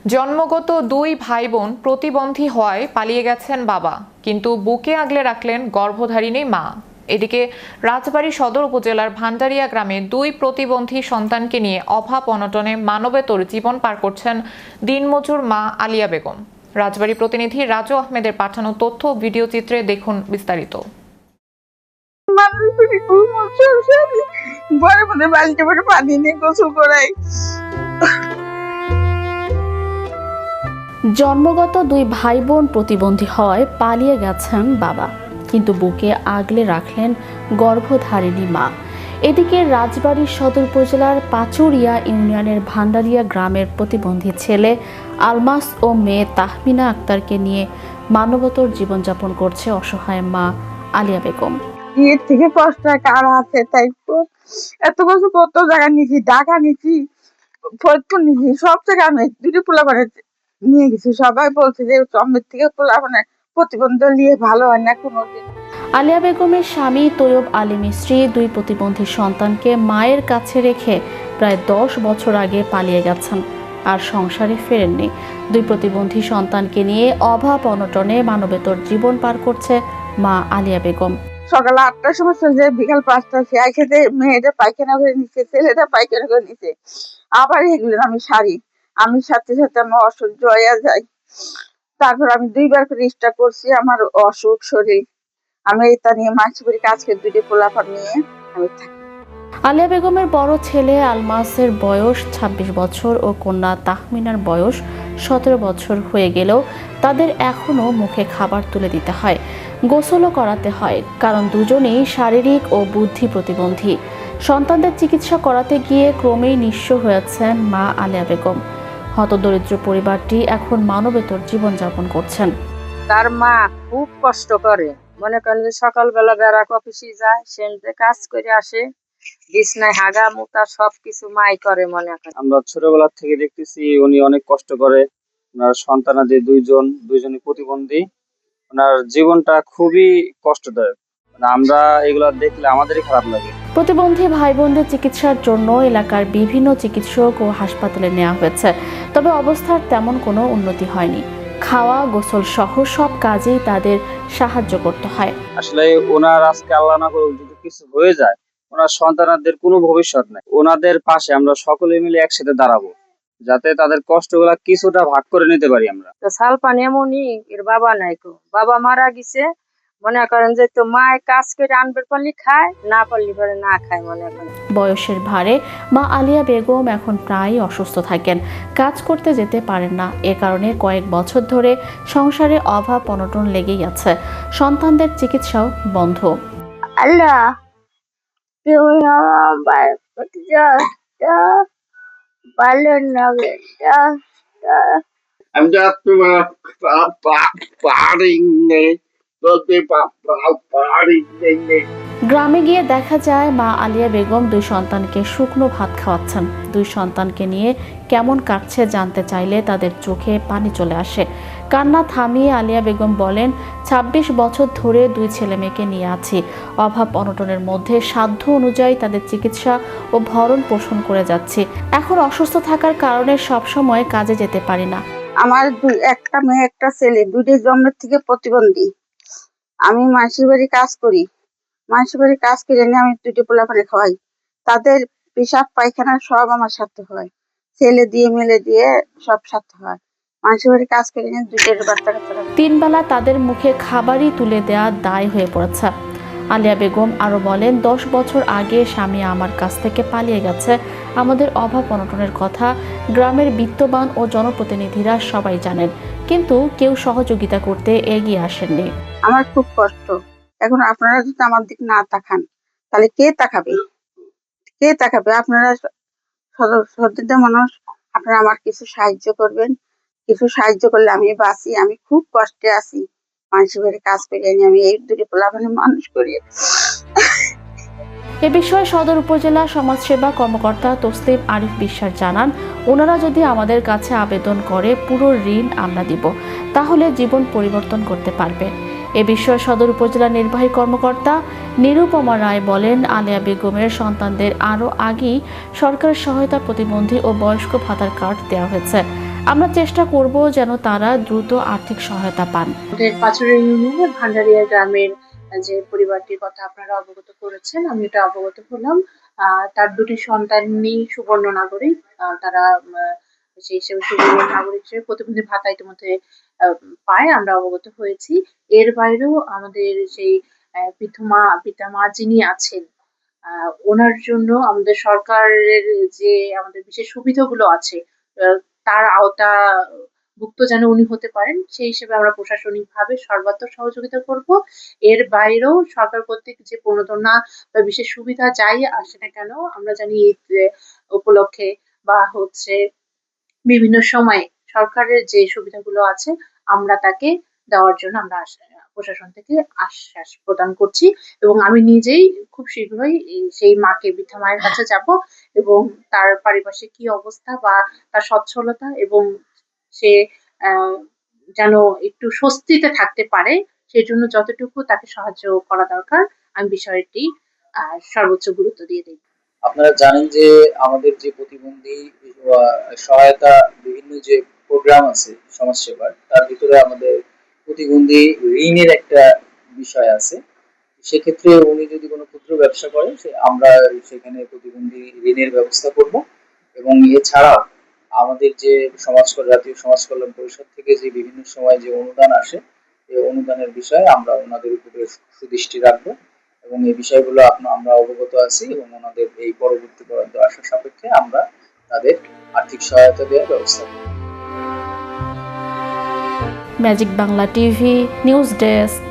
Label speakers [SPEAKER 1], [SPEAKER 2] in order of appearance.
[SPEAKER 1] জন্মগত দুই ভাই বোন প্রতিবন্ধী হওয়ায় পালিয়ে গেছেন বাবা, কিন্তু বুকে আগলে রাখলেন গর্ভধারিণী মা। এদিকে রাজবাড়ী সদর উপজেলার ভান্ডারিয়া গ্রামে দুই প্রতিবন্ধী সন্তানকে নিয়ে অভাব অনটনে মানবেতর জীবন পার করছেন দিনমজুর মা আলিয়া বেগম। রাজবাড়ী প্রতিনিধি রাজু আহমেদের পাঠানো তথ্য ও ভিডিও চিত্রে দেখুন বিস্তারিত।
[SPEAKER 2] জন্মগত দুই ভাই বোন প্রতিবন্ধী হওয়ায় পালিয়ে গেছেন বাবা, কিন্তু বুকে আগলে রাখলেন গর্ভধারিণী মা। এদিকে রাজবাড়ী সদর উপজেলার পাচুরিয়া ইউনিয়নের ভান্ডারিয়া গ্রামের প্রতিবন্ধী ছেলে আলমাস ও মেয়ে তাহমিনা আক্তারকে নিয়ে মানবতর জীবনযাপন করছে অসহায় মা আলিয়া বেগম।
[SPEAKER 3] এর থেকে কষ্ট কার আছে, তাই তো এত কিছু কত জায়গা নিয়েছি, ঢাকা নিয়েছি, ফরিদপুর নিয়েছি, সব জায়গায় আমি দুটি পোলা করে নিয়ে গেছি। সবাই বলছে যে জন্মের থেকে পোলা মানে প্রতিবন্ধী নিয়ে ভালো হয় না কোনোদিন।
[SPEAKER 2] আলিয়া বেগমের স্বামী তৈয়ব আলীম স্ত্রী দুই প্রতিবন্ধী সন্তানকে মায়ের কাছে রেখে প্রায় 10 বছর আগে পালিয়ে গেছেন, আর সংসারে ফেরেননি। দুই প্রতিবন্ধী সন্তানকে নিয়ে অভাব অনটনে মানবেতর জীবন পার করছে মা আলিয়া বেগম।
[SPEAKER 3] সকাল 8টার সময় চলে, বিকাল 5টা খেয়ে খেতে মেয়েটা পায়খানা করে নিচ্ছে, ছেলেটা পায়খানা করে নিচ্ছে, আবার এগুলো আমি সারি। আমি সাথে সাথে আমার অসহ্য হয়ে যায়। তারপর আমি 2বার করে চেষ্টা করছি, আমার অসুখ শরীর, আমি এটা নিয়ে মাছি বাড়ি কাজকে দুটি পোলাপান নিয়ে আমি থাকি।
[SPEAKER 2] আলিয়া বেগমের বড় ছেলে আলমাসের বয়স 26 বছর ও কন্যা তাহমিনার বয়স 17 বছর হয়ে গেলেও তাদের এখনও মুখে খাবার তুলে দিতে হয়, গোসলও করাতে হয়, কারণ দুজনেই শারীরিক ও বুদ্ধি প্রতিবন্ধী। সন্তানদের চিকিৎসা করাতে গিয়ে ক্রমেই নিঃস্ব হয়েছেন মা আলিয়া বেগম। হতদরিদ্র পরিবারটি এখন মানবেতর জীবনযাপন করছেন।
[SPEAKER 4] তার মা খুব কষ্ট করে, মনে করেন যে সকালবেলা বেড়াক অফিসে যায়, সেনতে কাজ করে আসে, বিছনায় হাগা মুতা সবকিছু মাই করে। মনে করেন
[SPEAKER 5] আমরা ছোটবেলা থেকে দেখতেছি উনি অনেক কষ্ট করে। ওনার সন্তানাদি দুইজনই প্রতিবন্ধী। ওনার জীবনটা খুবই কষ্টদায়ক। আমরা এগুলা দেখলে আমাদেরই খারাপ লাগে।
[SPEAKER 2] প্রতিবন্ধী ভাই বোনদের চিকিৎসার জন্য এলাকার বিভিন্ন চিকিৎসক ও হাসপাতালে নেওয়া হয়েছে, তবে অবস্থার তেমন কোনো উন্নতি হয়নি। খাওয়া, গোসল সহ সব কাজেই তাদের সাহায্য করতে হয়।
[SPEAKER 5] আসলে ওনার আজকে আল্লাহ না করুক যদি কিছু হয়ে যায়, ওনার সন্তানদের কোনো ভবিষ্যৎ নাই। ওনাদের পাশে আমরা সকলে মিলে একসাথে দাঁড়াবো, যাতে তাদের কষ্টগুলা কিছুটা ভাগ করে নিতে পারি আমরা।
[SPEAKER 4] তো সাল পানি এমনই, এর বাবা নাই কো, বাবা মারা গেছে। মনে করেন যে তো মায় কাজ করে আনবার পারলি খায়, না পারলি পরে না খায়। মনে করেন
[SPEAKER 2] বয়সের ভারে মা আলিয়া বেগম এখন প্রায় অসুস্থ থাকেন, কাজ করতে যেতে পারেন না। এ কারণে কয়েক বছর ধরে সংসারে অভাব অনটন লেগেই আছে, সন্তানদের চিকিৎসাও বন্ধ।
[SPEAKER 3] আল্লাহ ভালো লাগে।
[SPEAKER 6] I'm just partying.
[SPEAKER 2] গ্রামে গিয়ে দেখা যায় মা আলিয়া বেগম দুই সন্তানকে শুকনো ভাত খাওয়াচ্ছেন। দুই সন্তানকে নিয়ে কেমন কাটছে জানতে চাইলে তাদের চোখে পানি চলে আসে। কান্না থামিয়ে আলিয়া বেগম বলেন, 26 বছর ধরে দুই ছেলে মেয়েকে নিয়ে আছি। অভাব অনটনের মধ্যে সাধ্য অনুযায়ী তাদের চিকিৎসা ও ভরণ পোষণ করে যাচ্ছি। এখন অসুস্থ থাকার কারণে সবসময় কাজে যেতে পারি না।
[SPEAKER 3] আমার একটা মেয়ে একটা ছেলে, দুইটাই জন্মের থেকে প্রতিবন্ধী। আমি মাসির বাড়ি কাজ করি, মাসির বাড়ি কাজ করে নিয়ে আমি দুটি পোলাপানে খাওয়াই। তাদের পেশাব পায়খানা সব আমার সাথে হয়, ছেলে দিয়ে মেলে দিয়ে সব সাথে হয়। মাসির বাড়ি কাজ করে নিয়ে দুইটার বাচ্চা কাচ্চা।
[SPEAKER 2] 3 বেলা তাদের মুখে খাবারই তুলে দেওয়া দায় হয়ে পড়েছে। আলিয়া বেগম আরো বলেন, 10 বছর আগে স্বামী আমার কাছ থেকে পালিয়ে গেছে। আমাদের অভাব অনটনের কথা গ্রামের বিত্তবান ও জনপ্রতিনিধিরা সবাই জানেন, কিন্তু কেউ সহযোগিতা করতে এগিয়ে আসেননি।
[SPEAKER 3] আমার খুব কষ্ট। এখন আপনারা যদি আমার দিক না তাকান, তাহলে কে তাকাবে? কে তাকাবে? আপনারা সচেতন মানুষ, আপনারা আমার কিছু সাহায্য করবেন। কিছু সাহায্য করলে আমি বাঁচি। আমি খুব কষ্টে আছি, মানুষের বাড়ি কাজ করে নিয়ে আমি এই দুটি পোলাপানে মানুষ করি।
[SPEAKER 2] এ বিষয়ে সদর উপজেলা সমাজসেবা কর্মকর্তা তসলিম আরিফ বিশ্বাস জানান, ওনারা যদি আমাদের কাছে আবেদন করে পুরো ঋণ আমরা দিব, তাহলে জীবন পরিবর্তন করতে পারবে। এ বিষয়ে সদর উপজেলা নির্বাহী কর্মকর্তা নিরুপমা রায় বলেন, আলিয়া বেগমের সন্তানদের আরও আগেই সরকারের সহায়তা প্রতিবন্ধী ও বয়স্ক ভাতার কার্ড দেওয়া হয়েছে। আমরা চেষ্টা করব যেন তারা দ্রুত আর্থিক সহায়তা পান।
[SPEAKER 7] আমাদের পাচুরিয়া ইউনিয়নের ভান্ডারিয়া গ্রামের যে পরিবারটির কথা আপনারা অবগত করেছেন, আমি এটা অবগত হলাম। তার দুটি সন্তানই সুবর্ণ নাগরিক। তারা সেই হিসেবে সুবর্ণ নাগরিক হিসেবে প্রতিবন্ধী ভাতা ইতিমধ্যে পায়, আমরা অবগত হয়েছি। এর বাইরেও আমাদের সেই পিতামা যিনি আছেন, ওনার জন্য আমাদের সরকারের যে আমাদের বিশেষ সুবিধাগুলো আছে, তার আওতাভুক্ত যেন উনি হতে পারেন, সেই হিসেবে আমরা প্রশাসনিকভাবে সর্বাত্মক সহযোগিতা করব। এর বাইরেও সরকার কর্তৃক যে প্রণোদনা বা বিশেষ সুবিধা যাই আসে না কেন, আমরা জানি ঈদ উপলক্ষে বা বিভিন্ন সময়ে সরকারের যে সুবিধাগুলো আছে আমরা তাকে দেওয়ার জন্য আমরা প্রশাসন থেকে আশ্বাস প্রদান করছি। এবং আমি নিজেই খুব শীঘ্রই সেই বৃদ্ধা মায়ের কাছে যাব এবং তার পারিপার্শ্বিক কি অবস্থা বা তার সচ্ছলতা এবং সে যেন একটু স্বস্তিতে থাকতে পারে, সেই জন্য যতটুকু তাকে সাহায্য করা দরকার আমি বিষয়টি সর্বোচ্চ গুরুত্ব দিয়ে দেব।
[SPEAKER 8] আপনারা জানেন যে আমাদের যে প্রতিবন্ধী সহায়তা বিভিন্ন যে প্রোগ্রাম আছে সমাজসেবার, তার ভিতরে আমাদের প্রতিবন্ধী ঋণের একটা বিষয় আছে। সেক্ষেত্রে উনি যদি কোনো ক্ষুদ্র ব্যবসা করে আমরা সেখানে প্রতিবন্ধী ঋণের ব্যবস্থা করব। এবং এছাড়াও আমাদের যে জাতীয় সমাজ কল্যাণ পরিষদ থেকে যে বিভিন্ন সময় যে অনুদান আসে, এই অনুদানের বিষয়ে আমরা ওনাদের উপরে সুদৃষ্টি রাখবো এবং এই বিষয়গুলো আমরা অবগত আছি এবং ওনাদের এই পরবর্তী বরাদ্দ আসার সাপেক্ষে আমরা তাদের আর্থিক সহায়তা দেওয়ার ব্যবস্থা করব।
[SPEAKER 2] Magic Bangla TV news desk.